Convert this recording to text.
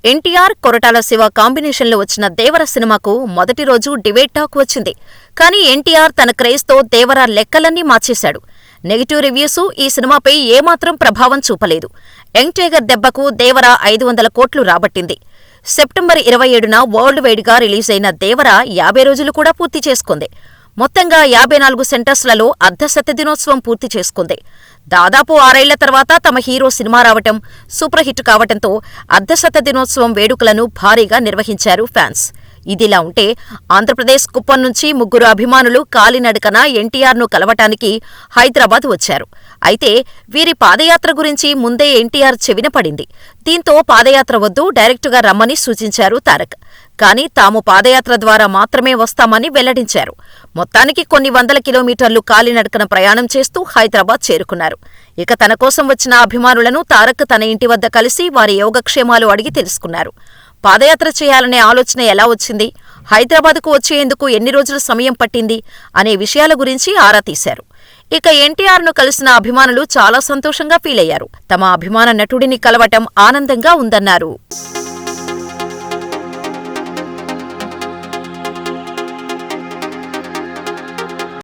ఎన్టీఆర్, కొరటాల శివ కాంబినేషన్లో వచ్చిన దేవర సినిమాకు మొదటి రోజు డిబేట్ టాక్ వచ్చింది. కానీ ఎన్టీఆర్ తన క్రేజ్తో దేవర లెక్కలన్నీ మార్చేశాడు. నెగిటివ్ రివ్యూస్ ఈ సినిమాపై ఏమాత్రం ప్రభావం చూపలేదు. యంగ్ టైగర్ దెబ్బకు దేవర 500 కోట్లు రాబట్టింది. సెప్టెంబర్ 27న వరల్డ్ వైడ్గా రిలీజైన దేవర 50 రోజులు కూడా పూర్తి చేసుకుంది. మొత్తంగా 54 సెంటర్స్లలో అర్ధశత దినోత్సవం పూర్తి చేసుకుంది. దాదాపు 6 ఏళ్ల తర్వాత తమ హీరో సినిమా రావటం, సూపర్ హిట్ కావటంతో అర్ధశత దినోత్సవం వేడుకలను భారీగా నిర్వహించారు ఫ్యాన్స్. ఇదిలా ఉంటే ఆంధ్రప్రదేశ్ కుప్పం నుంచి 3 అభిమానులు కాలినడకన ఎన్టీఆర్ను కలవటానికి హైదరాబాద్ వచ్చారు. అయితే వీరి పాదయాత్ర గురించి ముందే ఎన్టీఆర్ చెవిన పడింది. దీంతో పాదయాత్ర వద్దు, డైరెక్టుగా రమ్మని సూచించారు తారక్. కానీ తాము పాదయాత్ర ద్వారా మాత్రమే వస్తామని వెల్లడించారు. మొత్తానికి కొన్ని వందల కిలోమీటర్లు కాలినడకన ప్రయాణం చేస్తూ హైదరాబాద్ చేరుకున్నారు. ఇక తన కోసం వచ్చిన అభిమానులను తారక్ తన ఇంటి వద్ద కలిసి వారి యోగక్షేమాలు అడిగి తెలుసుకున్నారు. పాదయాత్ర చేయాలనే ఆలోచన ఎలా వచ్చింది, హైదరాబాద్కు వచ్చేందుకు ఎన్ని రోజుల సమయం పట్టింది అనే విషయాల గురించి ఆరా తీశారు. ఇక ఎన్టీఆర్ను కలిసిన అభిమానులు చాలా సంతోషంగా ఫీలయ్యారు. తమ అభిమాన నటుడిని కలవటం ఆనందంగా ఉందన్నారు.